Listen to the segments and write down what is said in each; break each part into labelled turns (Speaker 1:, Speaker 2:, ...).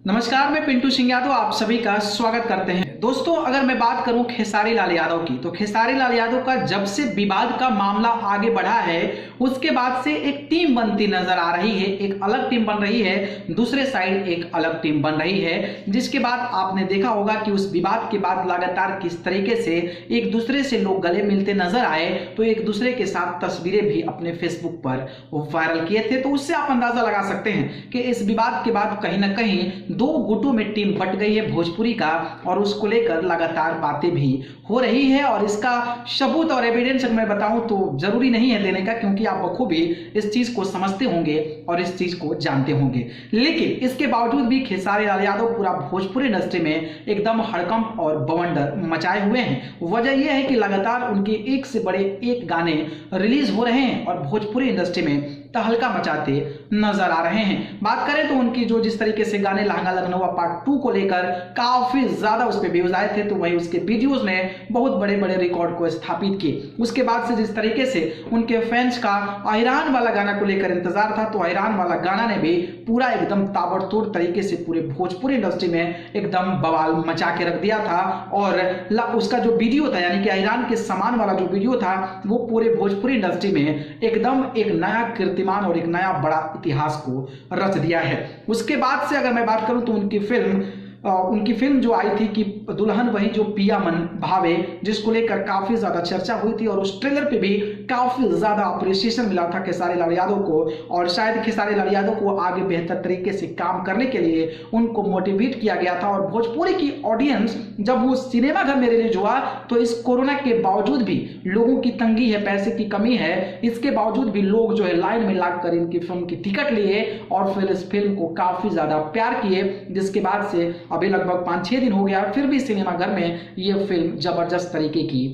Speaker 1: नमस्कार, मैं पिंटू सिंह यादव आप सभी का स्वागत करते हैं। दोस्तों, अगर मैं बात करूं खेसारी लाल यादव की, तो खेसारी लाल यादव का जब से विवाद का मामला आगे बढ़ा है उसके बाद से एक टीम बनती नजर आ रही है। एक अलग टीम बन रही है, दूसरे साइड एक अलग टीम बन रही है, जिसके बाद आपने देखा होगा कि उस विवाद के बाद लगातार किस तरीके से एक दूसरे से लोग गले मिलते नजर आए, तो एक दूसरे के साथ तस्वीरें भी अपने फेसबुक पर वायरल किए थे। तो उससे आप अंदाजा लगा सकते हैं कि इस विवाद के बाद कहीं ना कहीं दो गुटों में टीम बट गई है भोजपुरी का, और उसको लेकर लगातार बातें भी हो रही है। और इसका सबूत और एविडेंस मैं बताऊं तो जरूरी नहीं है देने का, क्योंकि आप बखूबी इस चीज को समझते होंगे और इस चीज को जानते होंगे। लेकिन इसके बावजूद भी खेसारी लाल यादव पूरा भोजपुरी इंडस्ट्री में एकदम हड़कंप और बवंडर मचाए हुए हैं। वजह यह है कि लगातार उनके एक से बड़े एक गाने रिलीज हो रहे हैं और भोजपुरी इंडस्ट्री में तहलका मचाते नजर आ रहे हैं। बात करें तो उनकी जो जिस तरीके से गाने लहंगा लगनवा पार्ट 2 को लेकर काफी ज्यादा उस पर व्यूज आए थे, तो वही उसके वीडियोस ने बहुत बड़े बड़े रिकॉर्ड को स्थापित किए। उसके बाद से जिस तरीके से उनके फैंस का अहिरान वाला गाना को लेकर इंतजार था, तो अहिरान वाला गाना ने भी पूरा एकदम ताबड़तोड़ तरीके से पूरे भोजपुरी इंडस्ट्री में एकदम बवाल मचा के रख दिया था। और उसका जो वीडियो था, यानी कि अहिरान के समान वाला जो वीडियो था, वो पूरे भोजपुरी इंडस्ट्री में एकदम एक नया कीर्तिमान और एक नया बड़ा इतिहास को रच दिया है। उसके बाद से अगर मैं बात करूं तो उनकी फिल्म जो आई थी कि दुल्हन वही जो पिया मन भावे, जिसको लेकर काफी ज्यादा चर्चा हुई थी और उस ट्रेलर पे भी काफी ज्यादा अप्रिसिएशन मिला था खेसारी लाल यादव को। और शायद खेसारी लाल यादव को आगे बेहतर तरीके से काम करने के लिए उनको मोटिवेट किया गया था। और भोजपुरी की ऑडियंस जब वो सिनेमा घर में रिलीज हुआ, तो इस कोरोना के बावजूद भी लोगों की तंगी है, पैसे की कमी है, इसके बावजूद भी लोग जो है लाइन में लगकर इनकी फिल्म की टिकट लिए और फिर इस फिल्म को काफी ज्यादा प्यार किए। जिसके बाद से अभी लगभग 5-6 दिन हो गया, फिर भी सिनेमा घर में यह फिल्म जबरदस्त तरीके की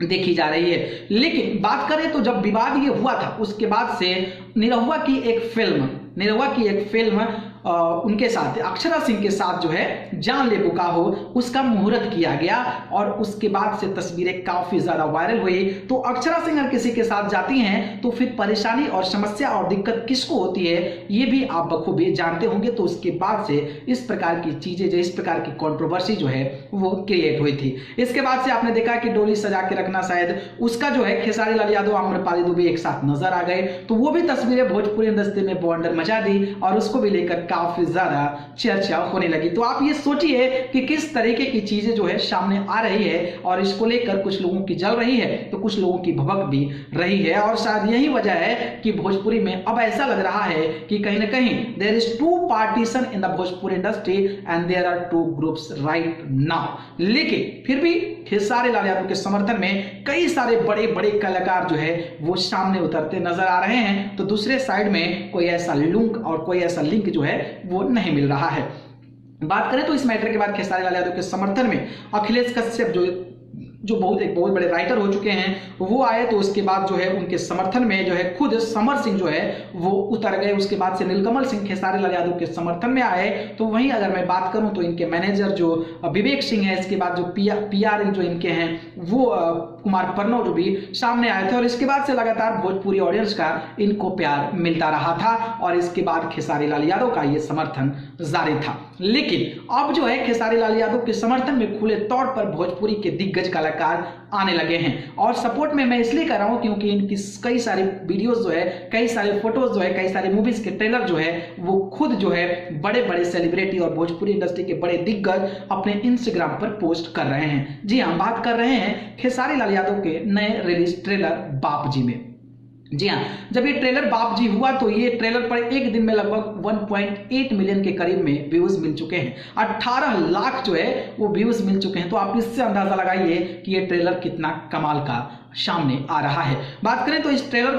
Speaker 1: देखी जा रही है। लेकिन बात करें तो जब विवाद ये हुआ था, उसके बाद से निरहुआ की एक फिल्म उनके साथ अक्षरा सिंह के साथ जो है जान ले बुका हो, उसका मुहूर्त किया गया और उसके बाद से तस्वीरें काफी ज्यादा वायरल हुई। तो अक्षरा सिंह अगर किसी के साथ जाती हैं तो फिर परेशानी और समस्या और दिक्कत किसको होती है, ये भी आप बखूबी जानते होंगे। तो उसके बाद से इस प्रकार की चीजें, जो इस प्रकार की कंट्रोवर्सी जो है वो क्रिएट हुई थी। इसके बाद से आपने देखा कि डोली सजा के रखना, शायद उसका जो है खेसारी लाल यादव आम्रपाली दुबे एक साथ नजर आ गए, तो वो भी तस्वीरें भोजपुरी इंडस्ट्री में बवंडर मचा दी और उसको भी लेकर काफी ज्यादा चर्चा होने लगी। तो आप ये सोचिए कि किस तरीके की चीजें जो है सामने आ रही है, और इसको लेकर कुछ लोगों की जल रही है तो कुछ लोगों की भभक भी रही है। और शायद यही वजह है कि भोजपुरी में अब ऐसा लग रहा है कि कहीं ना कहीं there is two partition in the Bhojpuri industry and there are two groups right now. लेकिन फिर भी खेसारी लाल यादव के समर्थन में कई सारे बड़े बड़े कलाकार जो है वो सामने उतरते नजर आ रहे हैं, तो दूसरे साइड में कोई ऐसा लिंक और कोई ऐसा लिंक जो है वो नहीं मिल रहा है। बात करें तो इस मैटर के बाद खेसारी लाल यादव के समर्थन में अखिलेश कश्यप जो बहुत बड़े राइटर हो चुके हैं वो आए, तो उसके बाद जो है उनके समर्थन में जो है खुद समर सिंह जो है वो उतर गए। उसके बाद से नीलकमल सिंह खेसारी लाल यादव के समर्थन में आए। तो वहीं अगर मैं बात करूं तो इनके मैनेजर जो विवेक सिंह है, इसके बाद जो पीआर जो इनके हैं वो कुमार प्रणव जो भी सामने आए थे। और इसके बाद से लगातार भोजपुरी ऑडियंस का इनको प्यार मिलता रहा था और इसके बाद खेसारी लाल यादव का ये समर्थन जारी था। लेकिन अब जो है खेसारी लाल यादव के समर्थन में खुले तौर पर भोजपुरी के दिग्गज कलाकार आने लगे हैं। और सपोर्ट में मैं इसलिए कर रहा हूं क्योंकि इनकी कई सारी वीडियोस जो है, कई सारे फोटोज जो है, कई सारे मूवीज के ट्रेलर जो है वो खुद जो है बड़े बड़े सेलिब्रिटी और भोजपुरी इंडस्ट्री के बड़े दिग्गज अपने इंस्टाग्राम पर पोस्ट कर रहे हैं। जी हाँ, बात कर रहे हैं खेसारी लाल यादव के नए रिलीज ट्रेलर बाप जी में। जी हाँ, जब ये ट्रेलर बाप जी हुआ तो ये ट्रेलर पर एक दिन में लगभग 1.8 मिलियन के करीब में व्यूज मिल चुके हैं, 18 लाख जो है वो व्यूज मिल चुके हैं। तो आप इससे अंदाजा लगाइए कि ये ट्रेलर कितना कमाल का सामने आ रहा है। बात करें तो इस ट्रेलर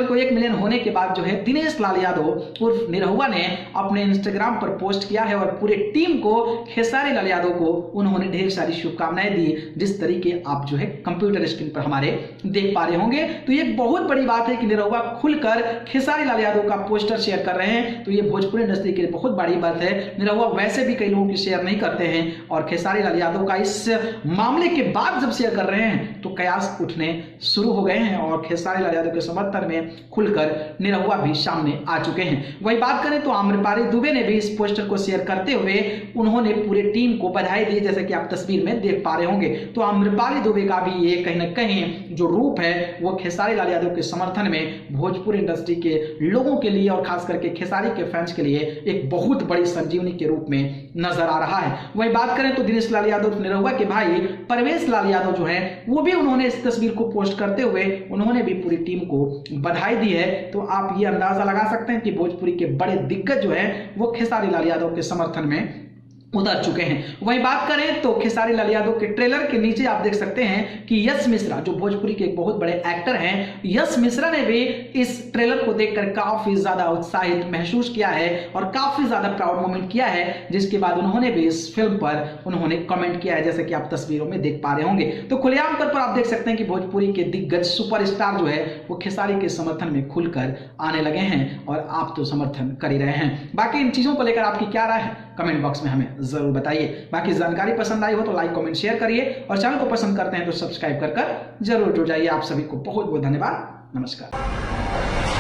Speaker 1: को 1 मिलियन होने के बाद जो है दिनेश लाल यादव उर्फ निरहुआ ने अपने इंस्टाग्राम पर पोस्ट किया है और पूरे टीम को, खेसारी लाल यादव को उन्होंने ढेर सारी शुभकामनाएं दी, जिस तरीके आप जो है कंप्यूटर स्क्रीन पर हमारे देख पा रहे होंगे। तो ये बहुत बड़ी बात है कि निरहुआ खुलकर खेसारी लाल यादव का पोस्टर शेयर कर रहे हैं, तो ये भोजपुरी इंडस्ट्री के लिए बहुत बड़ी बात है। निरहुआ वैसे भी कई लोगों की शेयर नहीं करते हैं और खेसारी लाल यादव का इस मामले के बाद जब शेयर कर रहे हैं तो कयास आवाज उठने शुरू हो गए हैं और खेसारी लाल यादव के समर्थन में खुलकर निरहुआ भी सामने आ चुके हैं। वही बात करें तो आम्रपाली दुबे ने भी इस पोस्टर को शेयर करते हुए उन्होंने पूरे टीम को बधाई दी, जैसे कि आप तस्वीर में देख पा रहे होंगे। तो आम्रपाली दुबे का भी ये कहीं ना कहीं जो रूप है वो खेसारी लाल यादव के समर्थन में भोजपुरी इंडस्ट्री के लोगों के लिए और खास करके खेसारी के फैंस के लिए एक बहुत बड़ी संजीवनी के रूप में नजर आ रहा है। वही बात करें तो दिनेश लाल यादव निरहुआ के भाई परवेश लाल यादव जो है वो भी उन्होंने इस तस्वीर को पोस्ट करते हुए उन्होंने भी पूरी टीम को बधाई दी है। तो आप ये अंदाजा लगा सकते हैं कि भोजपुरी के बड़े दिग्गज जो है वो खेसारी लाल यादव के समर्थन में उतर चुके हैं। वहीं बात करें तो खेसारी लाल यादव के ट्रेलर के नीचे आप देख सकते हैं कि यश मिश्रा जो भोजपुरी के एक बहुत बड़े एक्टर हैं, यश मिश्रा ने भी इस ट्रेलर को देखकर काफी ज्यादा उत्साहित महसूस किया है और काफी ज्यादा प्राउड मोमेंट किया है, जिसके बाद उन्होंने भी इस फिल्म पर उन्होंने कमेंट किया है, जैसे कि आप तस्वीरों में देख पा रहे होंगे। तो खुलेआम तौर पर आप देख सकते हैं कि भोजपुरी के दिग्गज सुपरस्टार जो है वो खेसारी के समर्थन में खुलकर आने लगे हैं और आप तो समर्थन कर ही रहे हैं। बाकी इन चीजों को लेकर आपकी क्या राय है कमेंट बॉक्स में हमें जरूर बताइए। बाकी जानकारी पसंद आई हो तो लाइक कमेंट शेयर करिए और चैनल को पसंद करते हैं तो सब्सक्राइब कर जरूर जुड़ जाइए। आप सभी को बहुत बहुत धन्यवाद। नमस्कार।